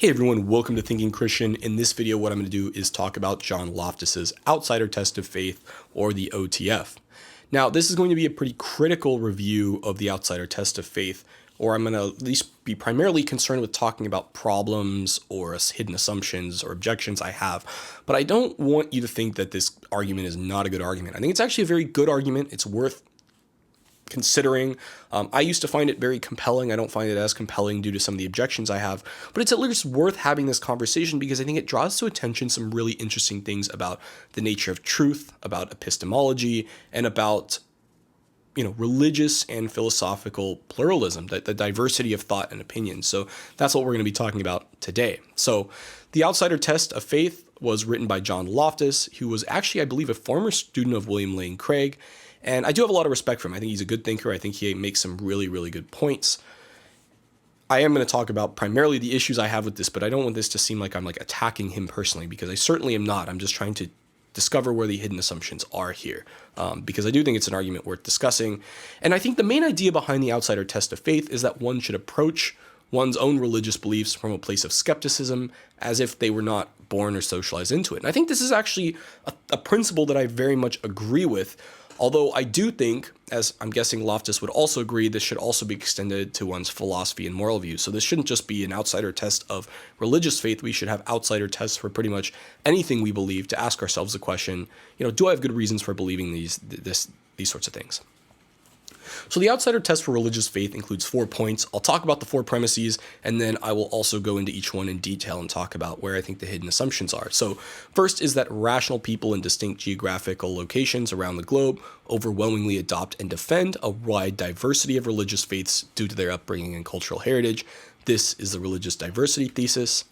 Hey everyone, welcome to Thinking Christian. In this video, what I'm going to do is talk about John Loftus's Outsider Test of Faith, or the OTF. Now, this is going to be a pretty critical review of the Outsider Test of Faith, or I'm going to at least be primarily concerned with talking about problems or hidden assumptions or objections I have. But I don't want you to think that this argument is not a good argument. I think it's actually a very good argument. It's worth considering. I used to find it very compelling. I don't find it as compelling due to some of the objections I have, but it's at least worth having this conversation because I think it draws to attention some really interesting things about the nature of truth, about epistemology, and about religious and philosophical pluralism, the diversity of thought and opinion. So that's what we're going to be talking about today. So the Outsider Test of Faith was written by John Loftus, who was actually, I believe, a former student of William Lane Craig. And I do have a lot of respect for him. I think he's a good thinker. I think he makes some really, really good points. I am going to talk about primarily the issues I have with this, but I don't want this to seem like I'm attacking him personally, because I certainly am not. I'm just trying to discover where the hidden assumptions are here, because I do think it's an argument worth discussing. And I think the main idea behind the Outsider Test of Faith is that one should approach one's own religious beliefs from a place of skepticism as if they were not born or socialized into it. And I think this is actually a principle that I very much agree with. Although I do think, as I'm guessing Loftus would also agree, this should also be extended to one's philosophy and moral views. So this shouldn't just be an outsider test of religious faith. We should have outsider tests for pretty much anything we believe to ask ourselves the question, do I have good reasons for believing these sorts of things? So the outsider test for religious faith includes 4 points. I'll talk about the 4 premises, and then I will also go into each one in detail and talk about where I think the hidden assumptions are. So first is that rational people in distinct geographical locations around the globe overwhelmingly adopt and defend a wide diversity of religious faiths due to their upbringing and cultural heritage. This is the religious diversity thesis.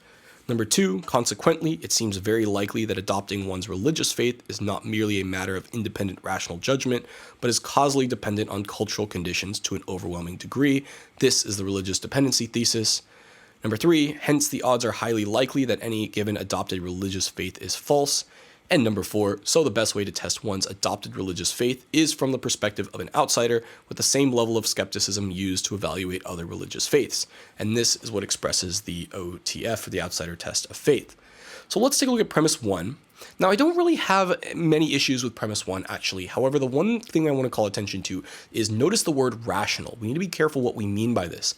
Number 2, consequently, it seems very likely that adopting one's religious faith is not merely a matter of independent rational judgment, but is causally dependent on cultural conditions to an overwhelming degree. This is the religious dependency thesis. Number 3, hence the odds are highly likely that any given adopted religious faith is false. And number 4, so the best way to test one's adopted religious faith is from the perspective of an outsider with the same level of skepticism used to evaluate other religious faiths. And this is what expresses the OTF, or the Outsider Test of Faith. So let's take a look at premise 1. Now, I don't really have many issues with premise 1, actually. However, the one thing I want to call attention to is notice the word rational. We need to be careful what we mean by this.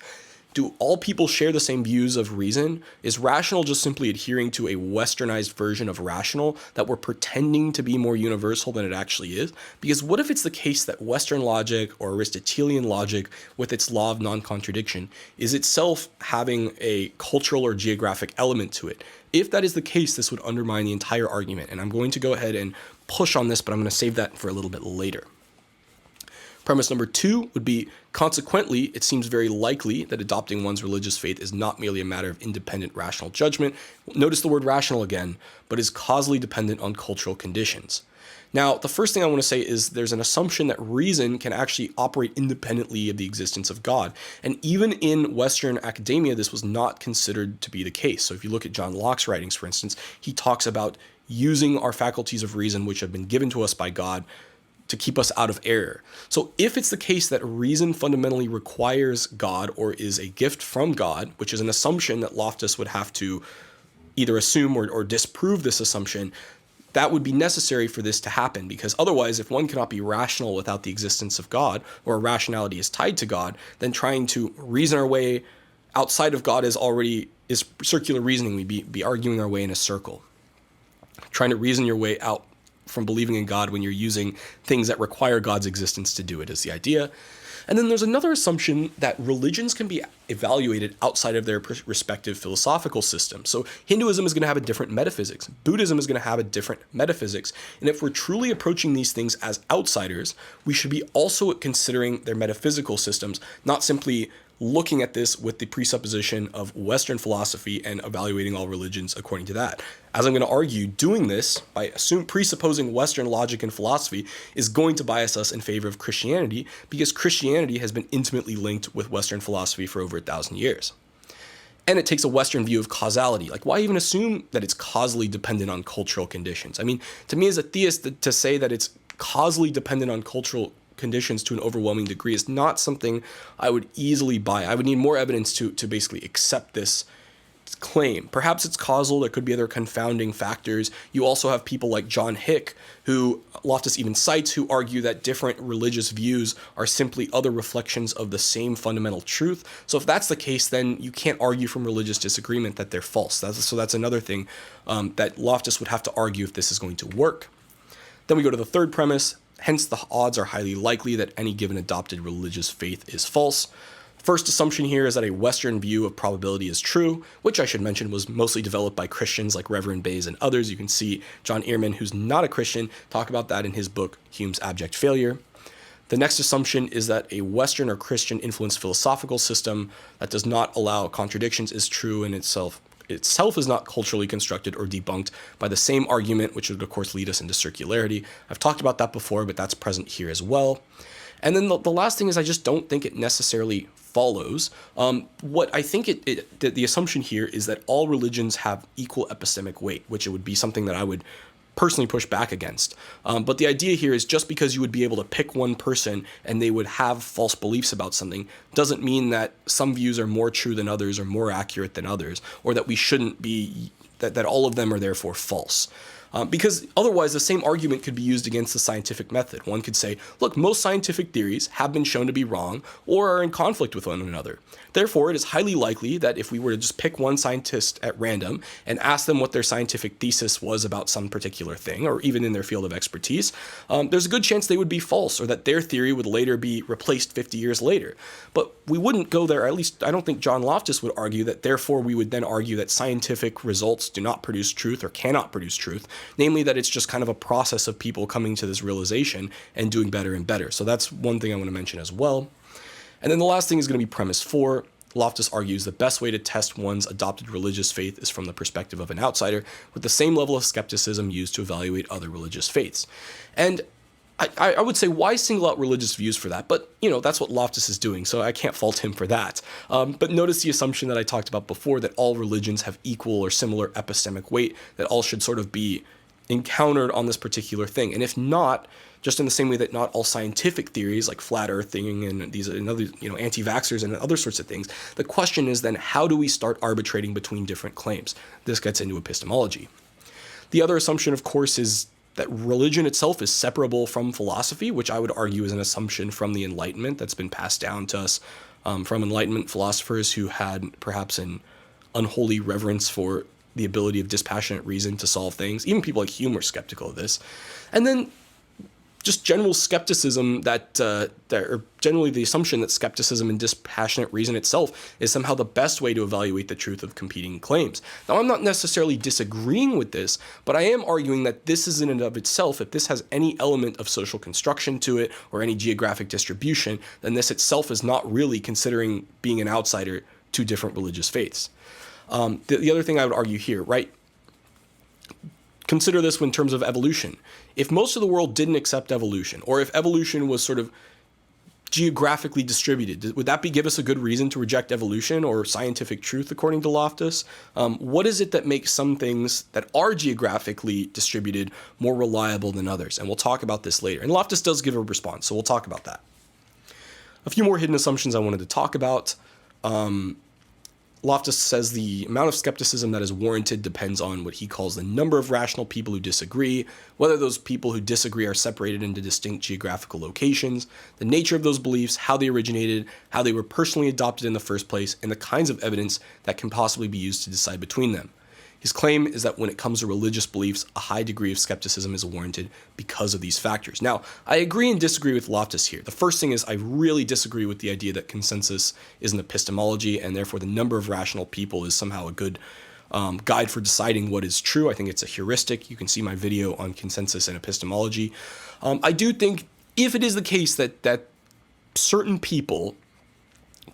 Do all people share the same views of reason? Is rational just simply adhering to a westernized version of rational that we're pretending to be more universal than it actually is? Because what if it's the case that Western logic or Aristotelian logic with its law of non-contradiction is itself having a cultural or geographic element to it? If that is the case, this would undermine the entire argument. And I'm going to go ahead and push on this, but I'm going to save that for a little bit later. Premise number 2 would be, consequently, it seems very likely that adopting one's religious faith is not merely a matter of independent rational judgment. Notice the word rational again, but is causally dependent on cultural conditions. Now, the first thing I want to say is there's an assumption that reason can actually operate independently of the existence of God. And even in Western academia, this was not considered to be the case. So if you look at John Locke's writings, for instance, he talks about using our faculties of reason, which have been given to us by God, to keep us out of error. So if it's the case that reason fundamentally requires God or is a gift from God, which is an assumption that Loftus would have to either assume or disprove this assumption, that would be necessary for this to happen, because otherwise, if one cannot be rational without the existence of God, or rationality is tied to God, then trying to reason our way outside of God is circular reasoning. We'd be arguing our way in a circle. Trying to reason your way out from believing in God when you're using things that require God's existence to do it is the idea. And then there's another assumption that religions can be evaluated outside of their respective philosophical system. So Hinduism is going to have a different metaphysics. Buddhism is going to have a different metaphysics. And if we're truly approaching these things as outsiders, we should be also considering their metaphysical systems, not simply looking at this with the presupposition of Western philosophy and evaluating all religions according to that. As I'm going to argue, doing this by presupposing Western logic and philosophy is going to bias us in favor of Christianity, because Christianity has been intimately linked with Western philosophy for over 1,000 years. And it takes a Western view of causality. Why even assume that it's causally dependent on cultural conditions? I mean, to me as a theist, to say that it's causally dependent on cultural conditions to an overwhelming degree is not something I would easily buy. I would need more evidence to basically accept this claim. Perhaps it's causal, there could be other confounding factors. You also have people like John Hick, who Loftus even cites, who argue that different religious views are simply other reflections of the same fundamental truth. So if that's the case, then you can't argue from religious disagreement that they're false. So that's another thing that Loftus would have to argue if this is going to work. Then we go to the third premise. Hence, the odds are highly likely that any given adopted religious faith is false. First assumption here is that a Western view of probability is true, which I should mention was mostly developed by Christians like Reverend Bayes and others. You can see John Ehrman, who's not a Christian, talk about that in his book, Hume's Abject Failure. The next assumption is that a Western or Christian influenced philosophical system that does not allow contradictions is true in itself is not culturally constructed or debunked by the same argument, which would of course lead us into circularity. I've talked about that before, but that's present here as well. And then the last thing is I just don't think it necessarily follows. What I think the assumption here is that all religions have equal epistemic weight, which it would be something that I would personally push back against. But the idea here is just because you would be able to pick one person and they would have false beliefs about something doesn't mean that some views are more true than others or more accurate than others, or that we shouldn't be, that all of them are therefore false. Because otherwise, the same argument could be used against the scientific method. One could say, look, most scientific theories have been shown to be wrong or are in conflict with one another. Therefore, it is highly likely that if we were to just pick one scientist at random and ask them what their scientific thesis was about some particular thing, or even in their field of expertise, there's a good chance they would be false, or that their theory would later be replaced 50 years later. But we wouldn't go there, at least I don't think John Loftus would argue that therefore we would then argue that scientific results do not produce truth or cannot produce truth, namely that it's just kind of a process of people coming to this realization and doing better and better. So that's one thing I want to mention as well. And then the last thing is going to be premise 4. Loftus argues the best way to test one's adopted religious faith is from the perspective of an outsider, with the same level of skepticism used to evaluate other religious faiths. And I would say, why single out religious views for that? But, that's what Loftus is doing, so I can't fault him for that. But notice the assumption that I talked about before, that all religions have equal or similar epistemic weight, that all should sort of be encountered on this particular thing. And if not, just in the same way that not all scientific theories like flat earthing and these and other, anti-vaxxers and other sorts of things, the question is then, how do we start arbitrating between different claims? This gets into epistemology. The other assumption, of course, is that religion itself is separable from philosophy, which I would argue is an assumption from the Enlightenment that's been passed down to us from Enlightenment philosophers who had perhaps an unholy reverence for the ability of dispassionate reason to solve things. Even people like Hume were skeptical of this. And then just general skepticism or generally the assumption that skepticism and dispassionate reason itself is somehow the best way to evaluate the truth of competing claims. Now, I'm not necessarily disagreeing with this, but I am arguing that this is in and of itself, if this has any element of social construction to it or any geographic distribution, then this itself is not really considering being an outsider to different religious faiths. The other thing I would argue here, right? Consider this in terms of evolution. If most of the world didn't accept evolution, or if evolution was sort of geographically distributed, would that give us a good reason to reject evolution or scientific truth, according to Loftus? What is it that makes some things that are geographically distributed more reliable than others? And we'll talk about this later. And Loftus does give a response, so we'll talk about that. A few more hidden assumptions I wanted to talk about. Loftus says the amount of skepticism that is warranted depends on what he calls the number of rational people who disagree, whether those people who disagree are separated into distinct geographical locations, the nature of those beliefs, how they originated, how they were personally adopted in the first place, and the kinds of evidence that can possibly be used to decide between them. His claim is that when it comes to religious beliefs, a high degree of skepticism is warranted because of these factors. Now, I agree and disagree with Loftus here. The first thing is I really disagree with the idea that consensus is an epistemology, and therefore the number of rational people is somehow a good guide for deciding what is true. I think it's a heuristic. You can see my video on consensus and epistemology. I do think if it is the case that certain people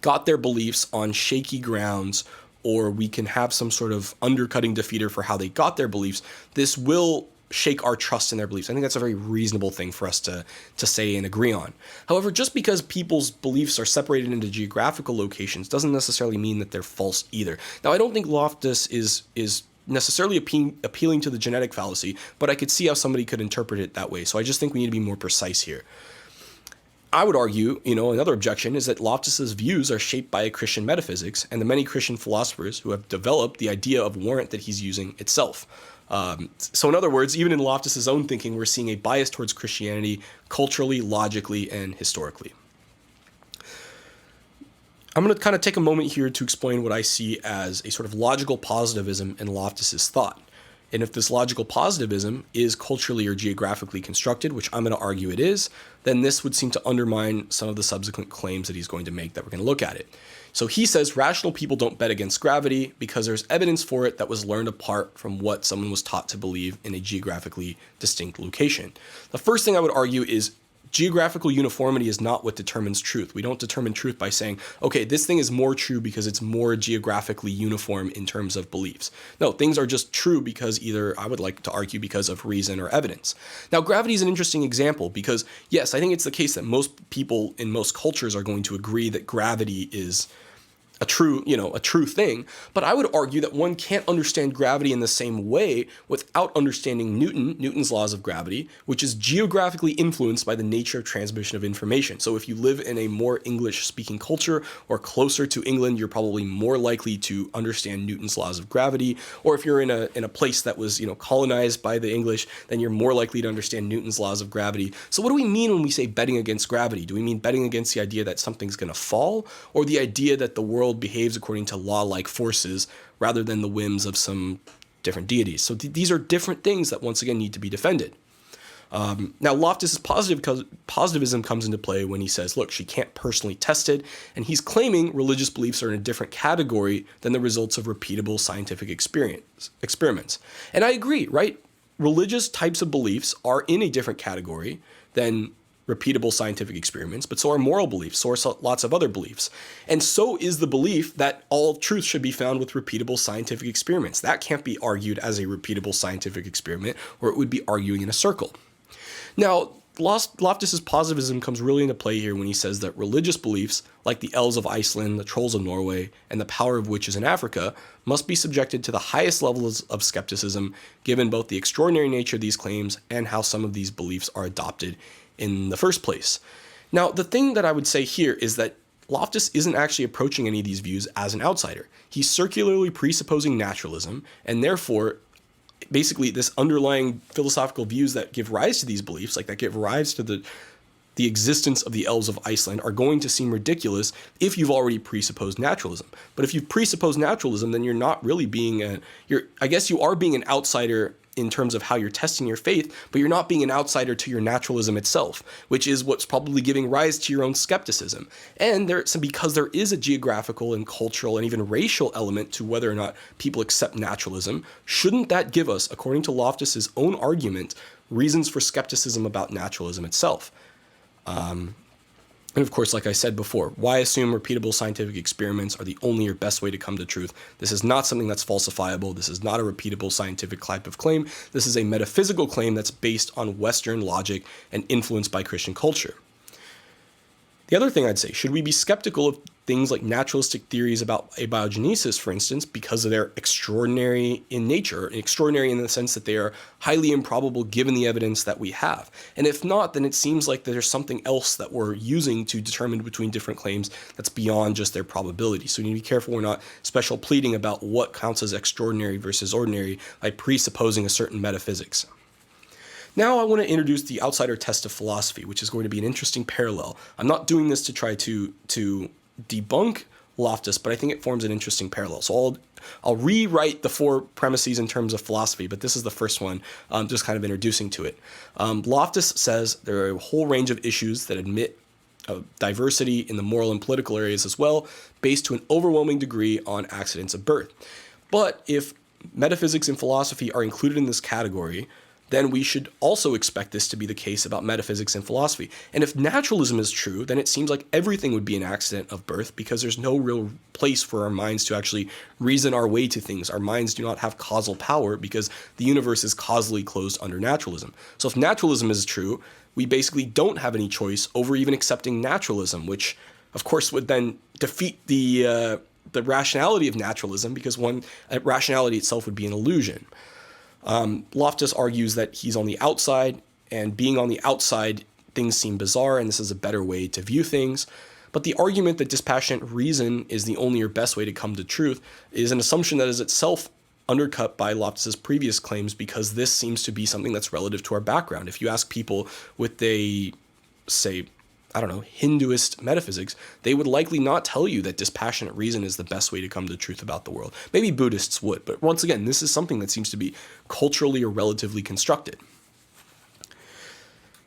got their beliefs on shaky grounds, or we can have some sort of undercutting defeater for how they got their beliefs, this will shake our trust in their beliefs. I think that's a very reasonable thing for us to say and agree on. However, just because people's beliefs are separated into geographical locations doesn't necessarily mean that they're false either. Now, I don't think Loftus is necessarily appealing to the genetic fallacy, but I could see how somebody could interpret it that way. So I just think we need to be more precise here. I would argue, another objection is that Loftus's views are shaped by Christian metaphysics and the many Christian philosophers who have developed the idea of warrant that he's using itself. So in other words, even in Loftus's own thinking, we're seeing a bias towards Christianity culturally, logically, and historically. I'm going to kind of take a moment here to explain what I see as a sort of logical positivism in Loftus's thought. And if this logical positivism is culturally or geographically constructed, which I'm going to argue it is, then this would seem to undermine some of the subsequent claims that he's going to make that we're going to look at it. So he says rational people don't bet against gravity because there's evidence for it that was learned apart from what someone was taught to believe in a geographically distinct location. The first thing I would argue is geographical uniformity is not what determines truth. We don't determine truth by saying, okay, this thing is more true because it's more geographically uniform in terms of beliefs. No, things are just true because either, I would like to argue, because of reason or evidence. Now, gravity is an interesting example because, yes, I think it's the case that most people in most cultures are going to agree that gravity is a true thing, but I would argue that one can't understand gravity in the same way without understanding Newton's laws of gravity, which is geographically influenced by the nature of transmission of information. So if you live in a more English-speaking culture or closer to England, you're probably more likely to understand Newton's laws of gravity. Or if you're in a place that was, colonized by the English, then you're more likely to understand Newton's laws of gravity. So what do we mean when we say betting against gravity? Do we mean betting against the idea that something's going to fall, or the idea that the world behaves according to law-like forces rather than the whims of some different deities? So these are different things that once again need to be defended. Now, Loftus's positivism comes into play when he says, look, she can't personally test it, and he's claiming religious beliefs are in a different category than the results of repeatable scientific experiments. And I agree, right? Religious types of beliefs are in a different category than repeatable scientific experiments, but so are moral beliefs, so are lots of other beliefs. And so is the belief that all truth should be found with repeatable scientific experiments. That can't be argued as a repeatable scientific experiment, or it would be arguing in a circle. Now, Loftus's positivism comes really into play here when he says that religious beliefs, like the elves of Iceland, the trolls of Norway, and the power of witches in Africa, must be subjected to the highest levels of skepticism, given both the extraordinary nature of these claims and how some of these beliefs are adopted in the first place. Now, the thing that I would say here is that Loftus isn't actually approaching any of these views as an outsider. He's circularly presupposing naturalism, and therefore, basically, this underlying philosophical views that give rise to these beliefs, like that give rise to the existence of the elves of Iceland, are going to seem ridiculous if you've already presupposed naturalism. But if you've presupposed naturalism, then you're not really being I guess you are being an outsider in terms of how you're testing your faith, but you're not being an outsider to your naturalism itself, which is what's probably giving rise to your own skepticism. And because there is a geographical and cultural and even racial element to whether or not people accept naturalism, shouldn't that give us, according to Loftus's own argument, reasons for skepticism about naturalism itself? And of course, like I said before, why assume repeatable scientific experiments are the only or best way to come to truth? This is not something that's falsifiable. This is not a repeatable scientific type of claim. This is a metaphysical claim that's based on Western logic and influenced by Christian culture. The other thing I'd say, should we be skeptical of things like naturalistic theories about abiogenesis, for instance, because they're extraordinary in nature, extraordinary in the sense that they are highly improbable given the evidence that we have? And if not, then it seems like there's something else that we're using to determine between different claims that's beyond just their probability. So we need to be careful we're not special pleading about what counts as extraordinary versus ordinary by presupposing a certain metaphysics. Now I want to introduce the outsider test of philosophy, which is going to be an interesting parallel. I'm not doing this to try to debunk Loftus, but I think it forms an interesting parallel. So I'll rewrite the four premises in terms of philosophy, but this is the first one, just kind of introducing to it. Loftus says there are a whole range of issues that admit diversity in the moral and political areas as well, based to an overwhelming degree on accidents of birth. But if metaphysics and philosophy are included in this category, then we should also expect this to be the case about metaphysics and philosophy. And if naturalism is true, then it seems like everything would be an accident of birth because there's no real place for our minds to actually reason our way to things. Our minds do not have causal power because the universe is causally closed under naturalism. So if naturalism is true, we basically don't have any choice over even accepting naturalism, which of course would then defeat the rationality of naturalism because rationality itself would be an illusion. Loftus argues that he's on the outside, and being on the outside, things seem bizarre and this is a better way to view things. But the argument that dispassionate reason is the only or best way to come to truth is an assumption that is itself undercut by Loftus's previous claims, because this seems to be something that's relative to our background. If you ask people with a, say, I don't know, Hinduist metaphysics, they would likely not tell you that dispassionate reason is the best way to come to truth about the world. Maybe Buddhists would, but once again, this is something that seems to be culturally or relatively constructed.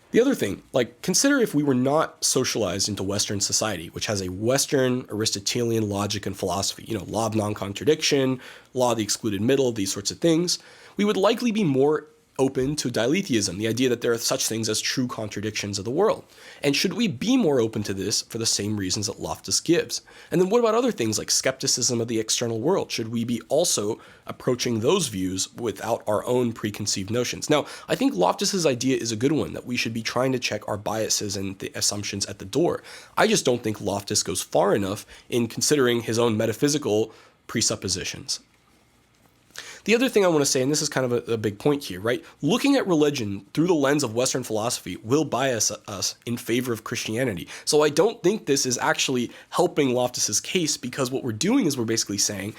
The other thing, consider if we were not socialized into Western society, which has a Western Aristotelian logic and philosophy, law of non-contradiction, law of the excluded middle, these sorts of things, we would likely be more open to dialetheism, the idea that there are such things as true contradictions of the world. And should we be more open to this for the same reasons that Loftus gives? And then what about other things like skepticism of the external world? Should we be also approaching those views without our own preconceived notions? Now, I think Loftus's idea is a good one, that we should be trying to check our biases and the assumptions at the door. I just don't think Loftus goes far enough in considering his own metaphysical presuppositions. The other thing I want to say, and this is kind of a big point here, right? Looking at religion through the lens of Western philosophy will bias us in favor of Christianity. So I don't think this is actually helping Loftus's case, because what we're doing is we're basically saying,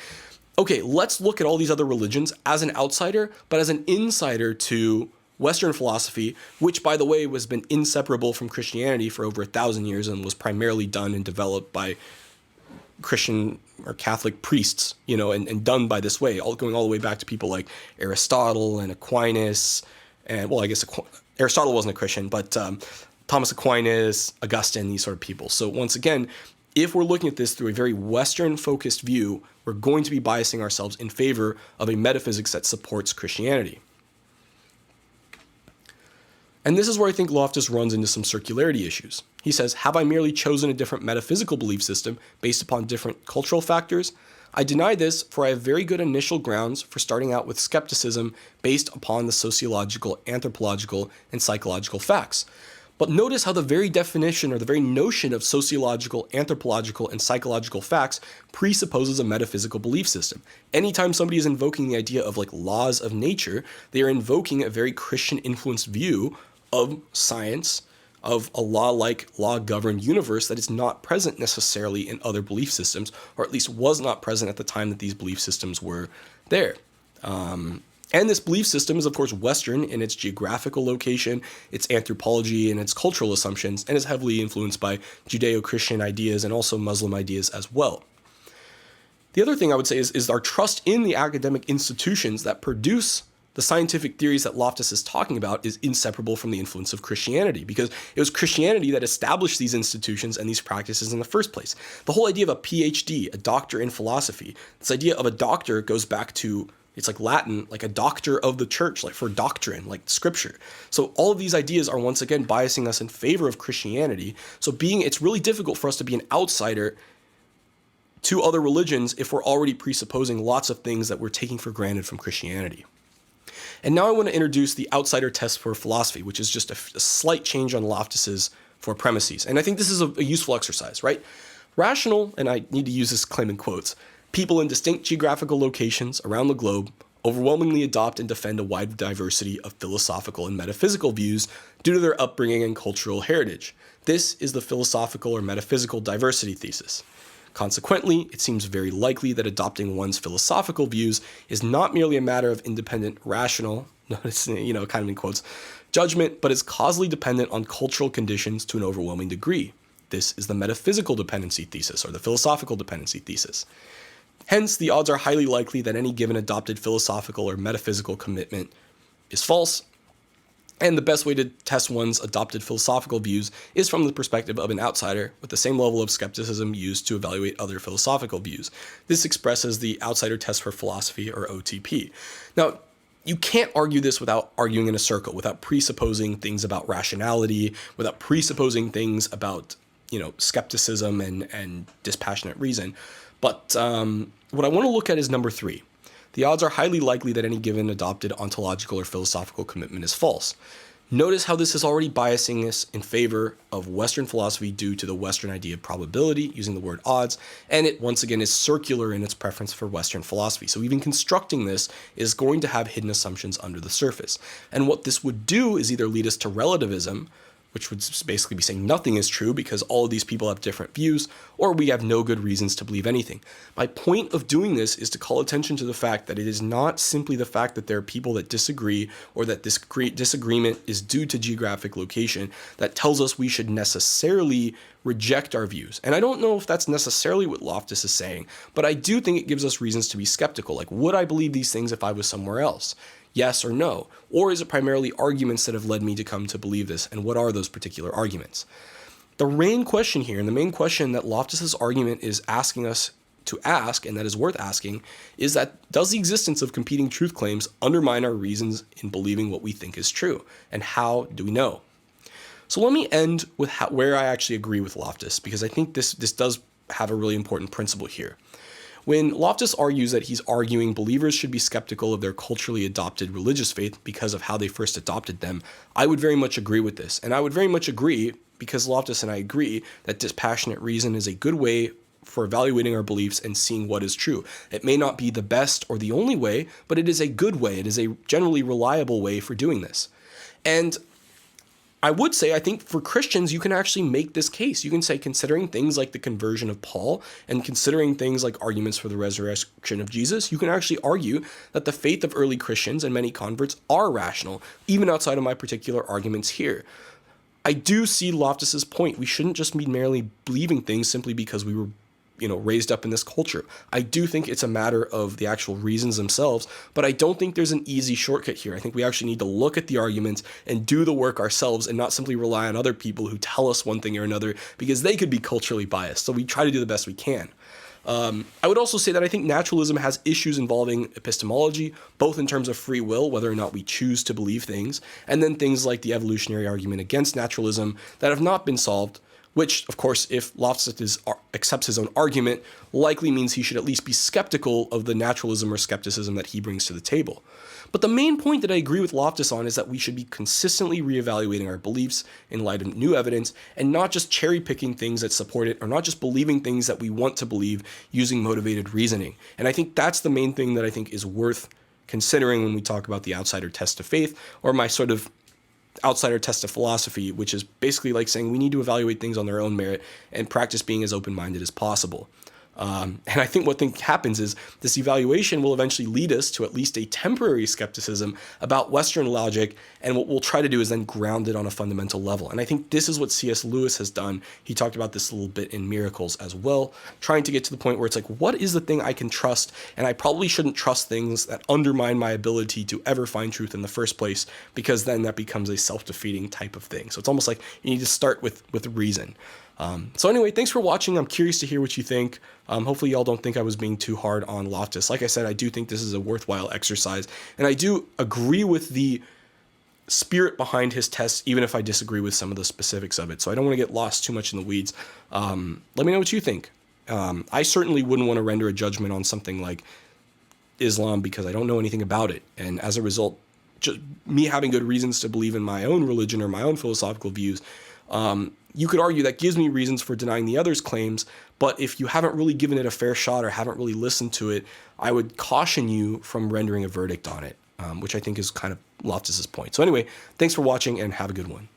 okay, let's look at all these other religions as an outsider, but as an insider to Western philosophy, which, by the way, has been inseparable from Christianity for over 1,000 years and was primarily done and developed by Christian or Catholic priests, and done by this way, going all the way back to people like Aristotle and Aquinas, and, well, I guess Aristotle wasn't a Christian, but Thomas Aquinas, Augustine, these sort of people. So once again, if we're looking at this through a very Western-focused view, we're going to be biasing ourselves in favor of a metaphysics that supports Christianity. And this is where I think Loftus runs into some circularity issues. He says, have I merely chosen a different metaphysical belief system based upon different cultural factors? I deny this, for I have very good initial grounds for starting out with skepticism based upon the sociological, anthropological, and psychological facts. But notice how the very definition or the very notion of sociological, anthropological, and psychological facts presupposes a metaphysical belief system. Anytime somebody is invoking the idea of laws of nature, they are invoking a very Christian-influenced view of science, of a law-governed universe that is not present necessarily in other belief systems, or at least was not present at the time that these belief systems were there. And this belief system is, of course, Western in its geographical location, its anthropology, and its cultural assumptions, and is heavily influenced by Judeo-Christian ideas and also Muslim ideas as well. The other thing I would say is our trust in the academic institutions that produce the scientific theories that Loftus is talking about is inseparable from the influence of Christianity, because it was Christianity that established these institutions and these practices in the first place. The whole idea of a PhD, a doctor in philosophy, this idea of a doctor goes back to, it's like Latin, like a doctor of the church, like for doctrine, like scripture. So all of these ideas are once again biasing us in favor of Christianity. So it's really difficult for us to be an outsider to other religions if we're already presupposing lots of things that we're taking for granted from Christianity. And now I want to introduce the outsider test for philosophy, which is just a slight change on Loftus's four premises. And I think this is a useful exercise, right? Rational, and I need to use this claim in quotes, people in distinct geographical locations around the globe overwhelmingly adopt and defend a wide diversity of philosophical and metaphysical views due to their upbringing and cultural heritage. This is the philosophical or metaphysical diversity thesis. Consequently, it seems very likely that adopting one's philosophical views is not merely a matter of independent, rational, notice, kind of in quotes, judgment, but is causally dependent on cultural conditions to an overwhelming degree. This is the metaphysical dependency thesis, or the philosophical dependency thesis. Hence, the odds are highly likely that any given adopted philosophical or metaphysical commitment is false, and the best way to test one's adopted philosophical views is from the perspective of an outsider with the same level of skepticism used to evaluate other philosophical views. This expresses the outsider test for philosophy, or OTP. Now, you can't argue this without arguing in a circle, without presupposing things about rationality, without presupposing things about, skepticism and dispassionate reason. But what I want to look at is number 3. The odds are highly likely that any given adopted ontological or philosophical commitment is false. Notice how this is already biasing us in favor of Western philosophy due to the Western idea of probability, using the word odds, and it once again is circular in its preference for Western philosophy. So even constructing this is going to have hidden assumptions under the surface. And what this would do is either lead us to relativism, which would basically be saying nothing is true because all of these people have different views, or we have no good reasons to believe anything. My point of doing this is to call attention to the fact that it is not simply the fact that there are people that disagree or that this disagreement is due to geographic location that tells us we should necessarily reject our views. And I don't know if that's necessarily what Loftus is saying, but I do think it gives us reasons to be skeptical. Like, would I believe these things if I was somewhere else? Yes or no? Or is it primarily arguments that have led me to come to believe this? And what are those particular arguments? The main question here, and the main question that Loftus's argument is asking us to ask, and that is worth asking, is that does the existence of competing truth claims undermine our reasons in believing what we think is true? And how do we know? So let me end with where I actually agree with Loftus, because I think this does have a really important principle here. When Loftus argues that he's arguing believers should be skeptical of their culturally adopted religious faith because of how they first adopted them, I would very much agree with this. And I would very much agree, because Loftus and I agree, that dispassionate reason is a good way for evaluating our beliefs and seeing what is true. It may not be the best or the only way, but it is a good way. It is a generally reliable way for doing this. And I would say, I think for Christians, you can actually make this case. You can say, considering things like the conversion of Paul and considering things like arguments for the resurrection of Jesus, you can actually argue that the faith of early Christians and many converts are rational, even outside of my particular arguments here. I do see Loftus's point. We shouldn't just be merely believing things simply because we were raised up in this culture. I do think it's a matter of the actual reasons themselves, but I don't think there's an easy shortcut here. I think we actually need to look at the arguments and do the work ourselves and not simply rely on other people who tell us one thing or another because they could be culturally biased. So we try to do the best we can. I would also say that I think naturalism has issues involving epistemology, both in terms of free will, whether or not we choose to believe things, and then things like the evolutionary argument against naturalism that have not been solved, which, of course, if Loftus accepts his own argument, likely means he should at least be skeptical of the naturalism or skepticism that he brings to the table. But the main point that I agree with Loftus on is that we should be consistently reevaluating our beliefs in light of new evidence and not just cherry-picking things that support it or not just believing things that we want to believe using motivated reasoning. And I think that's the main thing that I think is worth considering when we talk about the outsider test of faith, or my sort of outsider test of philosophy, which is basically like saying we need to evaluate things on their own merit and practice being as open-minded as possible. And I think what happens is this evaluation will eventually lead us to at least a temporary skepticism about Western logic, and what we'll try to do is then ground it on a fundamental level. And I think this is what C.S. Lewis has done. He talked about this a little bit in Miracles as well, trying to get to the point where it's like, what is the thing I can trust? And I probably shouldn't trust things that undermine my ability to ever find truth in the first place, because then that becomes a self-defeating type of thing. So it's almost like you need to start with reason. So anyway, thanks for watching. I'm curious to hear what you think. Hopefully y'all don't think I was being too hard on Loftus. Like I said, I do think this is a worthwhile exercise, and I do agree with the spirit behind his test, even if I disagree with some of the specifics of it. So I don't want to get lost too much in the weeds. Let me know what you think. I certainly wouldn't want to render a judgment on something like Islam because I don't know anything about it. And as a result, just me having good reasons to believe in my own religion or my own philosophical views, you could argue that gives me reasons for denying the other's claims, but if you haven't really given it a fair shot or haven't really listened to it, I would caution you from rendering a verdict on it, which I think is kind of Loftus's point. So anyway, thanks for watching and have a good one.